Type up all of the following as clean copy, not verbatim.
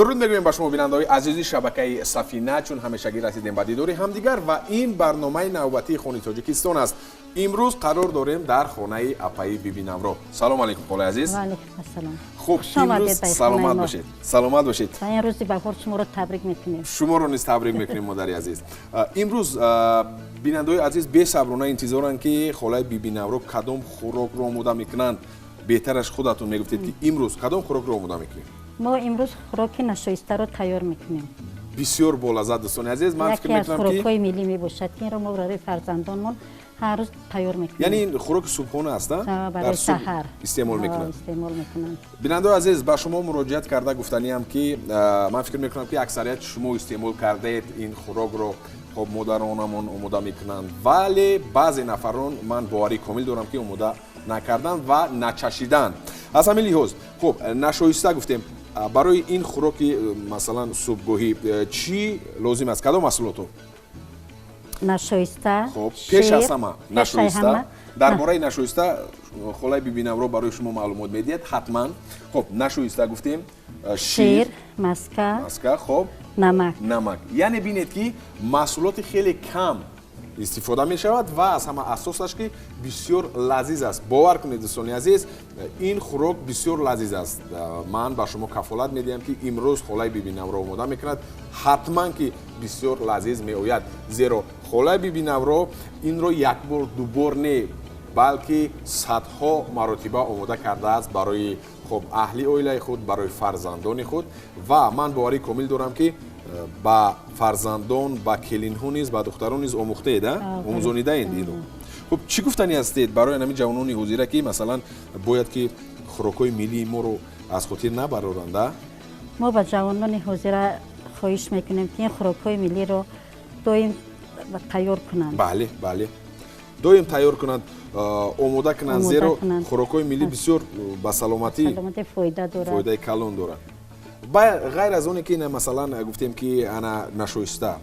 درود میگویم به شما بیننده‌های عزیزی شبکه سفینه، چون همیشگی رسیدیم به دیدار همدیگر و این برنامه نوبتی خونه تاجیکستان است. امروز قرار داریم در خانه اپای بیبی نورو. سلام علیکم خاله عزیز. و علیکم السلام. خوب امروز سلامت باشید. سلامت باشید. این روز بهار شما رو تبریک میکنیم. شما رو نیز تبریک میکنیم مادر عزیز. امروز بیننده‌های عزیز بی‌صبرانه انتظارن که خاله بیبی نورو کدام خوراک رو آماده میکنن. بهترش خودتون میگفتید که امروز کدام خوراک رو آماده میکنید؟ ما امروز خوراک نشایسته رو تیار میکنیم. بسیار با لذت دوستان عزیز. من فکر میکنم که خوراک‌های ملی میباشد که این رو ما برای فرزندانمون هر روز تیار میکنیم. یعنی این خوراک صبحانه است؟ برای سحر استعمال میکنن. استعمال میکنن. بیننده عزیز به شما مراجعت کرده گفتنی هم که من فکر میکنم که اکثریت شما استعمال کردید این خوراک رو. خب مادرانمون آماده میکنن ولی بعضی نفران من باوری کامل دارم که آماده نکردن و نچشیدن. از همین لحاظ خب نشایسته گفتیم برای این خوراک مثلا صبحگاهی چی لازم است؟ کدام محصولاتو؟ نشایسته. خب پیش از همه نشایسته. درباره نشایسته خاله بیبی نورو برای شما معلومات میدید حتما. خب نشایسته گفتیم شیر، مسکه، خب نمک. یعنی بینید که محصولات خیلی کم استفاده می شود و از همه اساسش که بسیار لذیذ است. باور کنید دوستان عزیز این خوراک بسیار لذیذ است. من با شما کفالت می دهم که امروز خاله بیبی نورو آماده میکند حتما که بسیار لذیذ می آید، زیرا خاله بیبی نورو این رو یک بار دو بار نه بلکه صدها مرتبه آماده کرده است برای خب اهلی اویله خود، برای فرزندان خود و من باوری کامل دارم که با فرزندان، با کلین ها نیز، با دختران نیز آموخته اید، آموزانیده اید اینو. خب چی گفتنی هستید برای همین جوانان حضوره که مثلا باید که خوراکای ملی ما رو از خاطر نبرارند؟ ما با جوانان حضوره خواهش میکنیم که این خوراکای ملی رو دائم تیار کنند. بله دائم تیار کنند، آماده کنند، زیرا خوراکای ملی بسیار با سلامتی فایده کلان دارند. غیر از اونی که مثلا گفتیم که انا نشایسته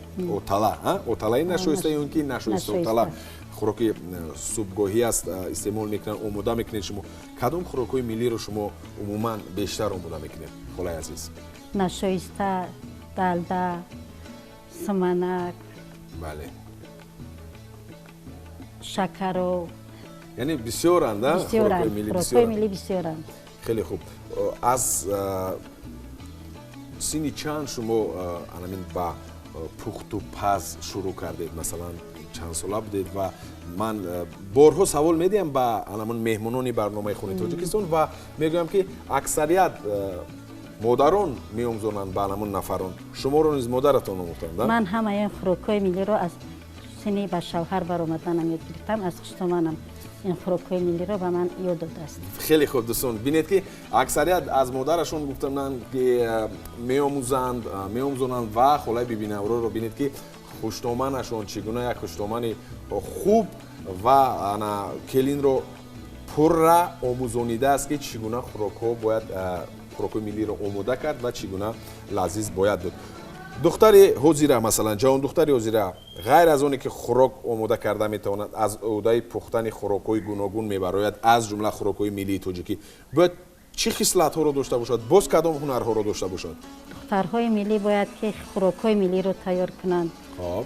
اوتالا نشایسته اون که نشایسته اوتالا خوراک صبحگاهی است استعمال میکنن آماده میکنید شما. کدام خوراکای ملی رو شما عموما بیشتر آماده میکنید خاله عزیز؟ نشایسته، دلده، سمنک، بله، شکر. یعنی بسیارند خوراکای ملی بسیارند. خیلی خوب. از سینی چند شما همین با پخت و پز شروع کردید؟ مثلا چند ساله بودید؟ و من بارها سوال میدیم با همون مهمونان برنامه خونه تاجیکستان و میگویم که اکثریت مادران میآموزانند به همون نفران. شما رو نیز مادرتان آموختند؟ من همه این خوراکای ملی رو از سینی به شوهر برآمدنم یاد گرفتم. از خشتمانم این خوراکای ملی رو به من یاد داده است. خیلی خوب دوستان بینید که اکثریت از مادرشون گفتن که میآموزند و خاله بیبی نورو رو بینید که خوشتومنشون چگونه یک خوشتومن خوب و انا کلین رو پر آموزانیده است که چگونه خوراک‌ها باید خوراکای ملی رو آماده کرد و چگونه لذیذ باید بود. دختر حضیره مثلا جوان دختر حضیره غیر از اونی که خوراک آماده کرده میتواند از عهده پختن خوراک‌های گوناگون میبراید از جمله خوراک‌های ملی تاجیکی باید چه خصلت‌ها رو داشته باشد؟ باز کدام هنرها رو داشته باشد؟ دخترهای ملی باید که خوراک‌های ملی رو تیار کنند. خب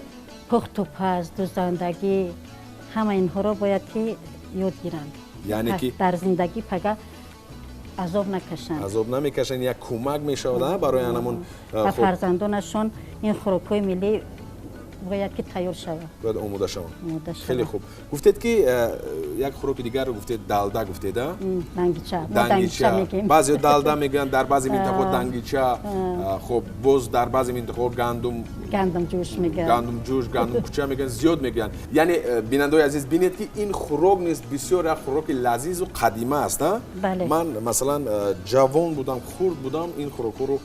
پخت و پز، دوزندگی، همه اینها رو باید که یاد گیرند. یعنی که در زندگی پگه عذاب نکشند. عذاب نمیکشند، یک کمک میشود برای همون فرزندانشون. این خوراک‌های ملی باید که تیار شود، باید آماده شود. خیلی خوب. گفتید که یک خوراک دیگر رو گفتید دلده گفتید؟ دنگیچه میگیم. بعضی دلده میگن، در بعضی منطقه دنگیچه، خب باز در بعضی منطقه گندم جوش میگن، گندم کوچه میگن، زیاد میگن. یعنی بیننده‌های عزیز بینید که این خوراک نیست بسیار خوراک لذیذ و قدیمی است. بله. من مثلا جوان بودم، خرد بودم، این خوراک رو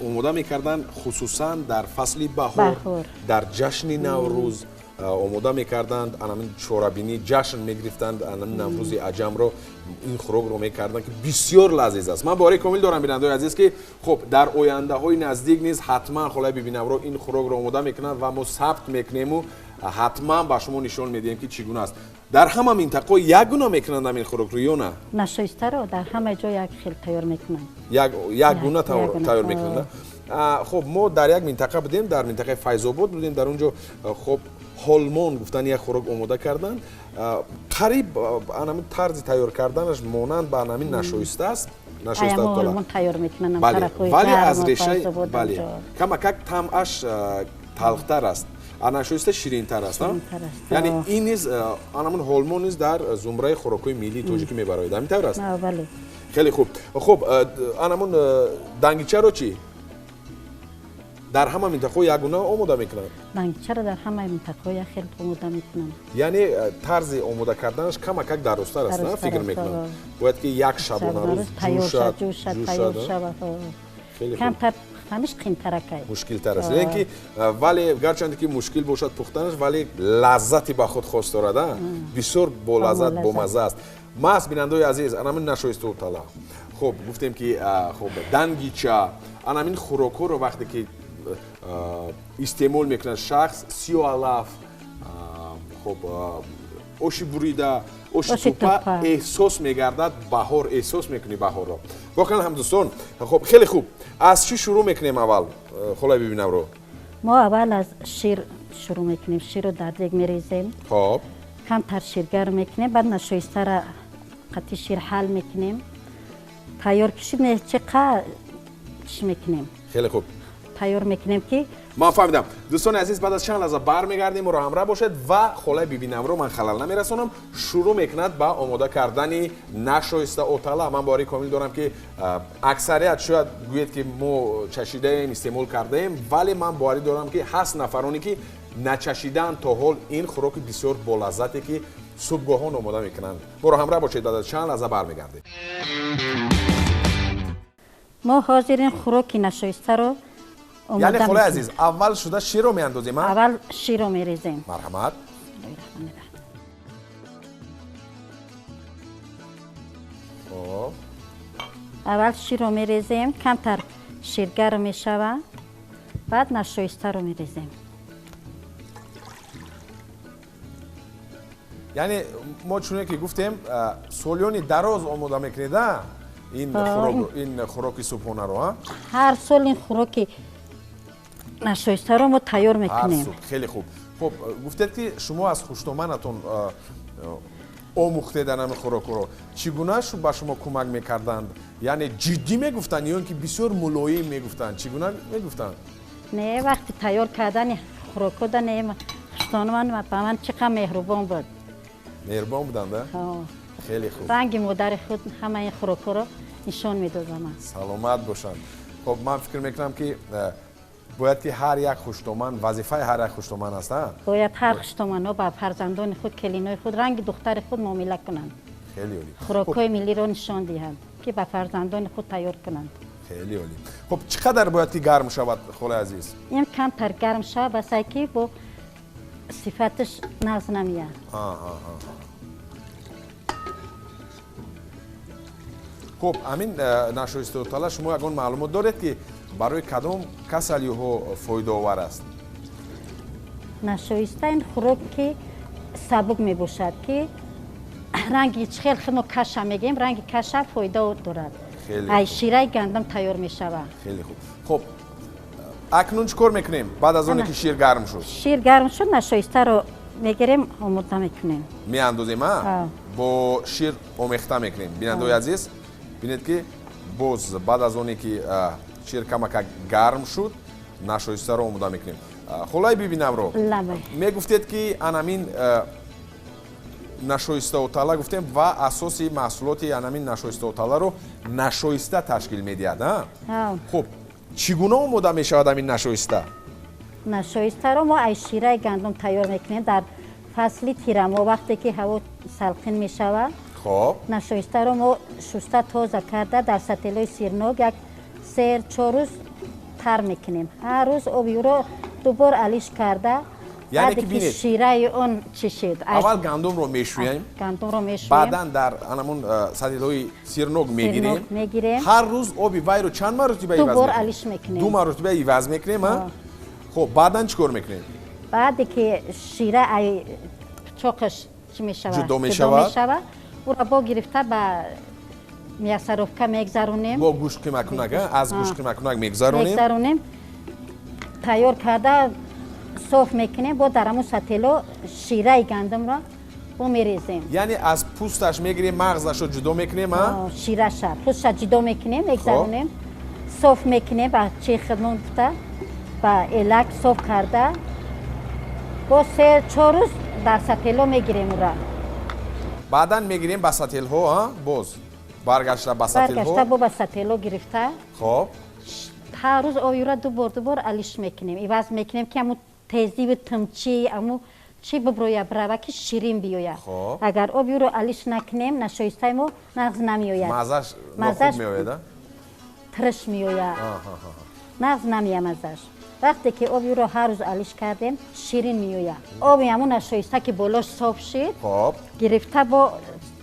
آماده میکردن خصوصا در فصل بهار، در جشن نوروز آماده میکردند. همین چورابینی جشن میگرفتند، همین نوروز عجم رو این خوراک رو میکردن که بسیار لذیذ است. من باوری کامل دارم بیننده‌های عزیز که خب در آینده های نزدیک نیز حتما خاله بیبی نورو این خوراک رو آماده میکنند و ما ثبت میکنیم و حتما با شما نشون میدیم که چگونه است. در همه منطقه یک گونه میکنند همین خوراک رو یا نه؟ نشویسته رو در همه جا یک خیل تیار میکنند. یک گونه تیار میکنند. خب ما در یک منطقه بودیم، در منطقه فیض‌آباد بودیم، در اونجا خب هولمون گفتن یک خوراک آماده کردن، قریب همین طرز تیار کردنش مانند به همین نشویسته است. نشویسته هولمون تیار میکنن. ولی از ریشه کمک طعمش تلختر است. نشویسته شیرین تر است. یعنی این نیز همون هولمون نیز در زمره خوراک‌های ملی تاجیکی میبراید. همین طور است. بله. خیلی خوب. خب همون دنگیچه رو چی؟ در همه منطقه یگونه آماده میکنن. دنگیچه رو در همه منطقه خیلی آماده میکنن. یعنی طرز آماده کردنش کمک درست‌تر است، نه فکر میکنم. باید که یک شبانه روز جوشد. خیلی خوب. همش قیمت‌تره. مشکل تر است. یعنی ولی گرچند که مشکل باشد پختنش ولی لذتی به خود خواست دارد. بسیار با لذت با مزه است. ماست بیننده‌های عزیز، همین نشویستاواتالا. خب گفتیم که خب دنگیچه، همین خوراک‌ها رو وقتی که استعمال میکنه شخص سیالاف، خب اوشی بریده، اوشی توپا احساس میگردد بهار، احساس میکنی بهار رو. واقعا هم دوستان خب خیلی خوب. از چی شروع میکنیم اول؟ خلای ببینم رو. ما اول از شیر شروع میکنیم. شیر رو در دیگ میریزیم. خب کم تر شیر گرم میکنیم. بعد نشویسته را قطعی شیر حل میکنیم. تیار کشید چقدر میکنیم. خیلی خوب. تیار میکنیم که ما فهمیدم. دوستان عزیز بعد از چند لحظه برمیگردیم و رو همراه باشید و خلای ببینم رو من خلل نمیرسونم شروع میکند با آماده کردن نشویستاواتالا. من باری کامل دارم که اکثریت شاید گوید که ما چشیده ایم استعمال کرده ایم، ولی من باری دارم که هست نفرانی که نچشیدن تا حال این خوراک بسیار با لذتی که صبحگاهان آماده میکنند. ما رو همراه باشید بعد از چند لحظه برمیگردیم. ما حاضرین خوراک نشویسته رو یعنی خلای عزیز اول شده شیر رو میاندازیم. اول شیر رو میریزیم. مرحمت. اول شیر رو میریزیم، کمتر شیر گرم میشود، بعد نشویسته رو میریزیم. یعنی ما چونه که گفتیم سالیانی دراز آماده میکنید این خوراک صبحانه رو. هر سال این خوراک نشویسته رو ما تیار میکنیم. خیلی خوب. خب گفتید که شما از خوشتومنتون آموخته در همین خوراک رو چگونه به شما کمک میکردند؟ یعنی جدی میگفتن یا اینکه بسیار ملایم میگفتن؟ چگونه میگفتن؟ نه وقتی تیار کردن خوراک رو نه خوشتومن به من چقدر مهربان بود. مهربان بودند؟ خیلی خوب. رنگ مادر خود همه این خوراک رو نشان میدادم. سلامت باشند. خب من فکر میکنم که باید که هر یک خوشتومن وظیفه هر یک خوشتومن است. باید هر خوشتومن ها با فرزندان خود کلینای خود رنگ دختر خود معامله کنند. خیلی عالی. خوراک‌های ملی رو نشان دهند که با فرزندان خود تیار کنند. خیلی عالی. خب چقدر باید که گرم شود خلای عزیز؟ این کمتر گرم شود بس که با صفتش ناز نمیاد. خب همین نشویستاواتالا شما یگان معلومات دارید که برای کدام کسلی ها فایده آور است؟ نشویسته این خوراک که سبک می باشد که رنگی خیلی ما کشه میگیم رنگ کشه فایده دارد. ای شیره گندم تیار می شود. خیلی خوب. خب اکنون چکار میکنیم بعد از اون که شیر گرم شد؟ شیر گرم شد نشویسته رو میگیریم آماده میکنیم. میاندازیم با شیر آمیخته میکنیم. بیننده عزیز بینید که باز بعد از اونی که شیر کمک گرم شد نشویسته رو آماده میکنیم. خلای ببینم رو میگفتید که انامین نشویستاواتالا گفتیم و اساسی محصولات انامین نشویستاواتالا رو نشویسته تشکیل میدهد. خب چگونه آماده میشود این نشویسته؟ نشویسته رو ما از شیره گندم تیار میکنیم در فصل تیرما وقتی که هوا سلخن میشود. خب نشویسته رو ما شسته تازه کرده در سطل سیرنوک یک 3-4 روز تر میکنیم. هر روز آبی رو دوبار علیش کرده. یعنی که بینید شیره اون چشید. اول گندم رو میشوییم. بعدا در همون سطل سیرنوک میگیریم. هر روز آبی وای رو چند مرتبه عوض دوبار علیش میکنیم. 2 مرتبه عوض میکنیم. خب بعدا چیکار میکنیم؟ بعد که شیره چاقش چی میشود جدا میشود او را با گرفته با میاساروفکا میگذارونیم با گوشت قیمکنک از گوشت قیمکنک میگذارونیم تیار کرده صاف میکنیم با درمون ستلو شیره گندم را با میریزیم یعنی از پوستش میگیریم مغزش رو جدا میکنیم شیره شد پوستش جدا میکنیم میگذارونیم صاف میکنیم با چی خدمون بوده با الک صاف کرده با 3-4 روز در ستلو میگیریم او را بعدا میگیریم با ستل ها باز برگشته با ستل ها با ستلو گرفته خب هر روز آبی را دوبار علیش میکنیم ایواز میکنیم که همون تیزی و تمچی همون چی ببرویه برای که شیرین بیویه اگر آبی رو علیش نکنیم نشایسته ما نغز نمیوید مزش خوب میوید ترش میوید نغز نمیه مزش وقتی که آبی رو هر روز علیش کردیم شیرین میوید آبی همون نشایسته که بالاش صاف شد گرفته با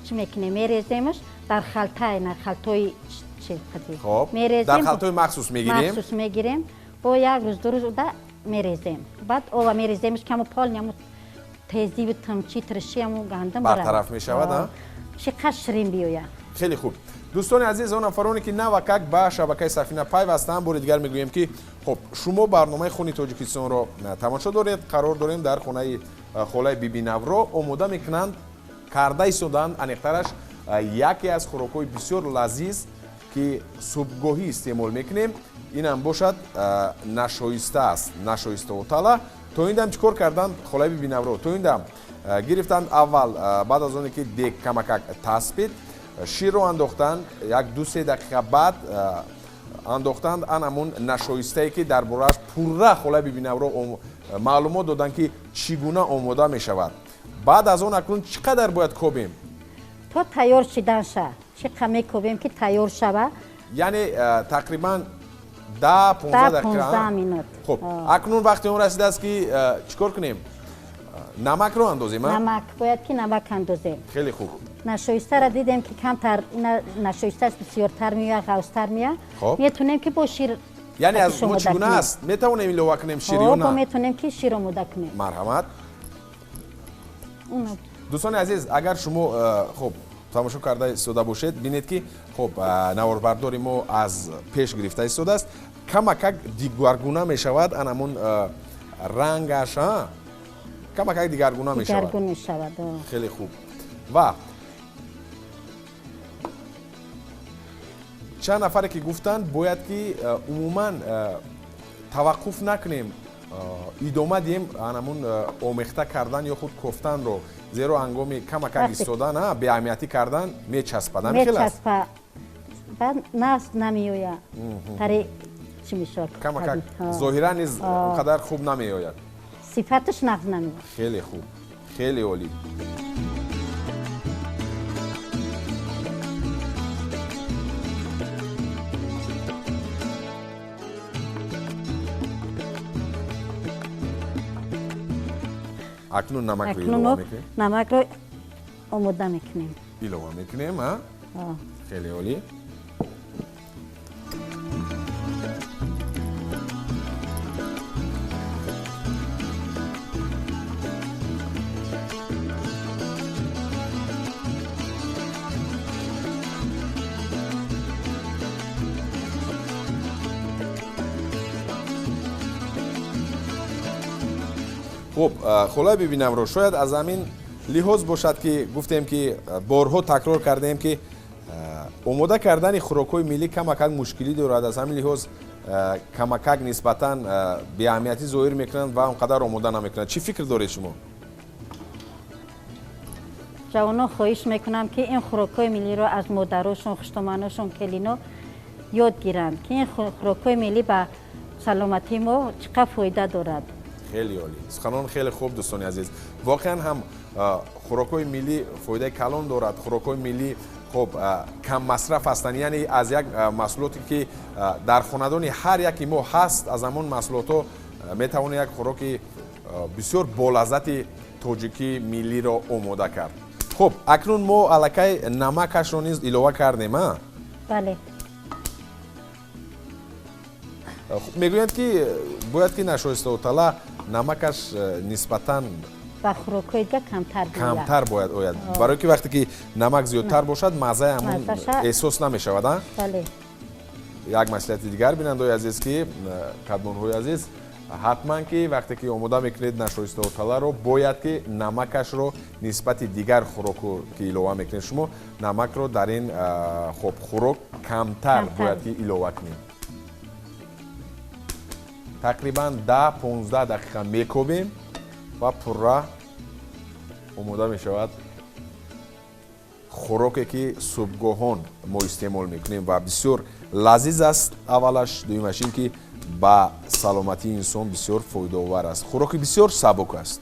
چی میکنیم میریزیمش در خلطه نه خلطوی خب در خلطوی مخصوص میگیریم با 1 روز 2 روز میریزیم بعد آب میریزیمش که همون پال همون تیزی و تمچی ترشی همون گندم برطرف میشود چقدر شیرین بیوید خیلی خوب دوستان عزیز اون نفرانی که نوکک به شبکه سفینه پیوستند بار دیگر میگوییم که خب شما برنامه خونی تاجیکستان رو تماشا دارید قرار داریم در خونه بیبی نورو آماده میکنند کرده ایستادند انیقترش یکی از خوراک‌های بسیار لذیذ که صبحگاهی استعمال میکنیم این هم باشد نشایسته است ناشویستاواتالا تو این دم چیکار کردن خونه بیبی نورو تو این دم گرفتند اول بعد از اون که دیگ کمک تسبید شیر رو انداختند 1-2-3 دقیقه بعد انداختند همون نشایسته که در بارش پوره خونه بیبی نورو معلومات دادن که چگونه آماده می شود بعد از اون اکنون چقدر باید کوبیم تو تیار شدن شه چقدر میکوبیم که تیار شود یعنی تقریبا 10-15 دقیقه خب اکنون وقتی اون رسیده است که چیکار کنیم نمک رو اندازیم نمک باید که نمک اندازیم خیلی خوب نشایسته را دیدیم که کمتر نشایسته است بسیارتر میاد غوصتر میاد میتونیم که با شیر یعنی از چگونه است میتونیم ایلوه کنیم شیر یا نه میتونیم که شیر آماده کنیم مرحمت دوستان عزیز اگر شما خب تماشا کرده ایستاده باشید بینید که خب نواربرداری ما از پیش گرفته ایستاده است کمک دیگرگونه می شود انمون رنگش کمک دیگرگونه می شود خیلی خوب و چند نفری که گفتن باید که عموما توقف نکنیم ادامه دیم انمون آمیخته کردن یا خود کفتن رو زیرا هنگامی کمک ایستادن به اهمیتی کردن میچسبه میچسبه بعد نفس نمیوید تری چی میشه کمک ظاهرا نیز اونقدر خوب نمیآید صفتش نفس نمیوید خیلی خوب خیلی عالی اکنون نمک رو ایلوه میکنیم نمک رو آماده میکنیم ایلوه میکنیم ها خیلی عالی خب خلای ببینم رو شاید از همین لحاظ باشد که گفتیم که بارها تکرار کردیم که آماده کردن خوراک‌های ملی کمک مشکلی دارد از همین لحاظ کمک نسبتاً به اهمیتی ظاهر میکنند و اونقدر آماده نمیکنند چی فکر دارید شما؟ جوانان خواهش میکنم که این خوراک‌های ملی رو از مادراشون خشتماناشون کلینا یاد گیرند که این خوراک‌های ملی به سلامتی ما چقدر فایده دارد خیلی عالی سخنان خیلی خوب دوستان عزیز واقعا هم خوراک‌های ملی فایده کلان دارد خوراک‌های ملی خب کم مصرف هستند یعنی از یک محصولاتی که در خاندان هر یکی ما هست از همون محصولات میتوانیم یک خوراک بسیار بالذت تاجیکی ملی را آماده کرد خب اکنون ما الکی نمکش رو نیز ایلوه کردیم ها بله میگویند که باید که ناشایستاواتالا نمکش نسبتاً و خوراک‌های دیگه کمتر بیاید. کمتر باید آید. برای که وقتی که نمک زیادتر باشد مزه همون احساس نمی‌شود. بله. یک مصلحت دیگر بیننده‌های عزیز که قدردان‌های عزیز حتما که وقتی که آماده میکنید نشویستاواتالا رو باید که نمکش رو نسبت دیگر خوراک که ایلوه میکنید شما نمک رو در این خب خوراک کمتر باید که ایلوه کنید. تقریبا 10-15 دقیقه میکوبیم و پورا آماده میشود خوراکی که صبحگاهان ما استعمال میکنیم و بسیار لذیذ است. اولش دویمش این که با سلامتی انسان بسیار فایده آور است. خوراکی بسیار سبک است.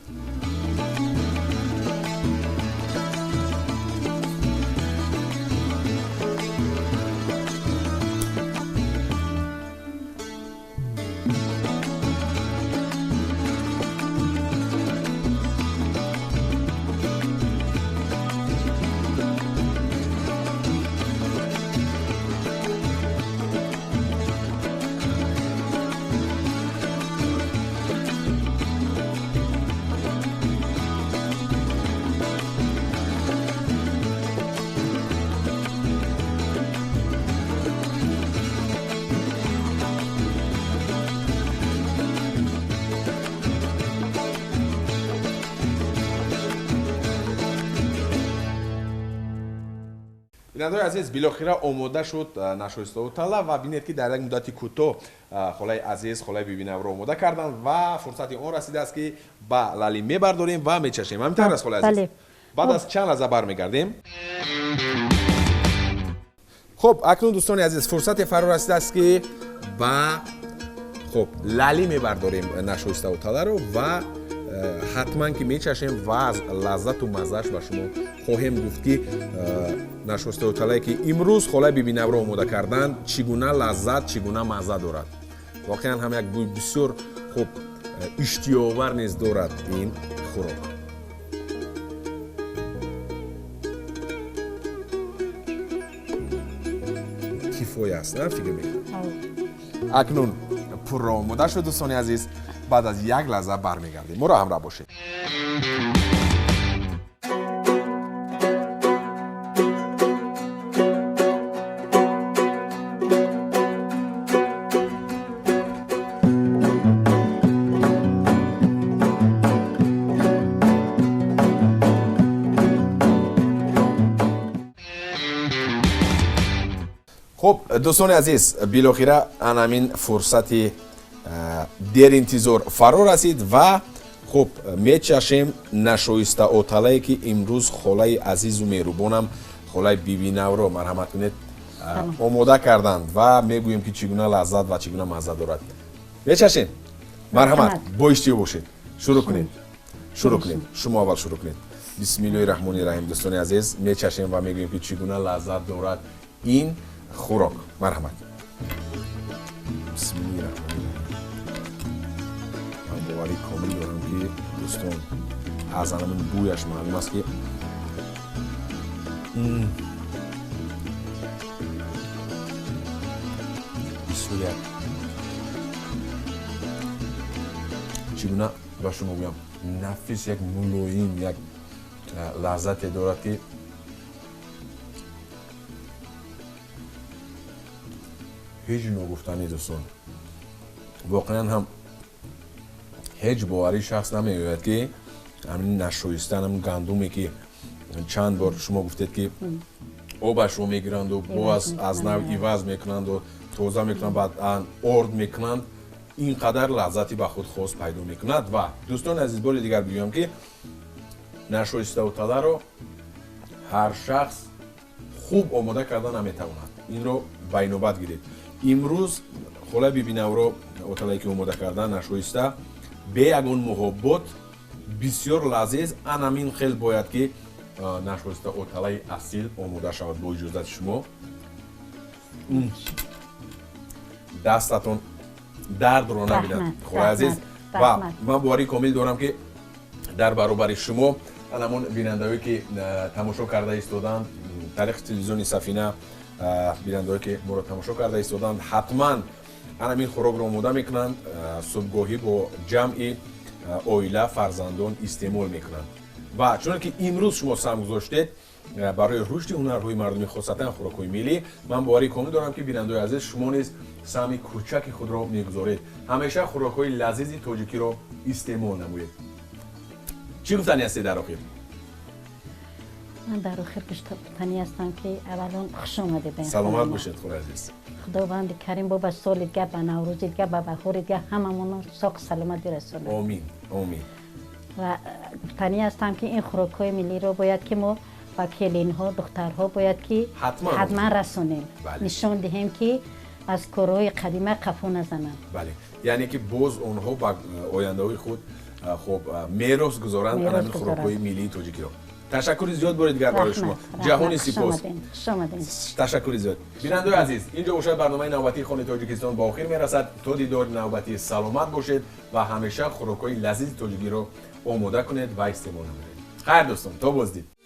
بیننده‌های عزیز بالاخره آماده شد نشویستاواتالا و بینید که در یک مدت کوتاه خالای عزیز خالای بیبینم رو آماده کردن و فرصت اون رسیده است که با لالی میبرداریم و میچشیم. همینطور است خالای عزیز. بعد از چند لحظه برمیگردیم. خب اکنون دوستان عزیز فرصت فرا رسیده است که با خب لالی میبرداریم نشویستاواتالا رو و حتما که میچشیم و از لذت و مزهش به شما خواهیم گفت که نشویستاواتالایی که امروز خالای بیبینم رو آماده کردن چگونه لذت چگونه مزه دارد. واقعا هم یک بوی بسیار خوب اشتیاق‌آور نیز دارد این خوراک. کیفایی است نه فکر میکنم. اکنون پر آماده شد دوستان عزیز. بعد از یک لحظه برمیگردیم. ما را همراه باشید. خب دوستان عزیز بالاخره همین فرصتی در انتظار فرا رسید و خب میچشیم نشویستاواتالایی که امروز خالای عزیز و مهربانم خالای بیبینم رو مرحمت کنید آماده کردند و میگوییم که چگونه لذت و چگونه مزه دارد. میچشین مرحمت با اشتیاق باشید. شروع کنید. شما اول شروع کنید. بسم الله الرحمن الرحیم. دوستان عزیز میچشیم و میگوییم که چگونه لذت دارد این خوراک. مرحمت. بسم الله الرحمن الرحیم. من باوری کامل دارم که دوستان از همین بویش معلوم است که بسیار چگونه با شما بگم نفس یک ملایم یک لذت دارد که هیچ نگفتنی دوستان. واقعا هم هیچ باوری شخص نمی‌آید که همین نشویستن هم گندمی که چند بار شما گفتید که آبش رو میگیرند و باز از نو عوض میکنند و تازه میکنند بعد آرد میکنند اینقدر لذتی به خود خاص پیدا میکند. و دوستان عزیز بار دیگر بگم که نشویستاواتالا رو هر شخص خوب آماده کردن نمیتواند. این رو به نوبت گیرید. امروز خالای بیبینم رو اوتالایی که آماده کردن نشویسته به یگان محبت بسیار لذیذ همین خیلی باید که نشویستاواتالای اصیل آماده شود. با اجازت شما دستتون درد رو نبیند خالای عزیز و من باوری کامل دارم که در برابر شما همون بیننده‌هایی که تماشا کرده ایستادند طریق تلویزیون سفینه بیننده‌هایی که ما رو تماشا کرده ایستادند حتما همین خوراک رو آماده میکنند. صبحگاهی با جمعی oila farzandon iste'mol mekunанд ва чуне ки имрӯз шумо сам гузоштед барои рушди ҳунарҳои мардумӣ хосатан хӯрокҳои миллӣ ман боварии комил дорам ки бинандаои азиз шумо низ сами кӯчаки худро мегузоред ҳамеша хӯрокҳои лазизи тоҷикиро истеъмол намоед чӣ гуфтанӣ ҳастед дар охир من در آخر گفتنی هستم که اولان خوش آمده به سلامت باشید خدا عزیز خداوند کریم با سال دیگه به نوروز دیگه به بهار دیگه هممون ساق سلامت برسونه آمین آمین و گفتنی هستم که این خوراک‌های ملی رو باید که ما با کلین‌ها دخترها باید که حتما رسونیم نشان دهیم که از کارهای قدیمه قفو نزنن بله یعنی که باز اونها با آینده‌های خود خب میراث گذارند همین خوراک‌های ملی تاجیکی رو تشکر زیاد برای دیگر برای شما جهانی سپاس تشکر زیاد بیننده عزیز اینجا باشد برنامه نوبتی خانه تاجیکستان با آخر میرسد تا دیدار نوبتی سلامت باشید و همیشه خوراک‌های لذیذ تاجیکی رو آماده کنید و استعمال کنید خیر دوستان تا بازدید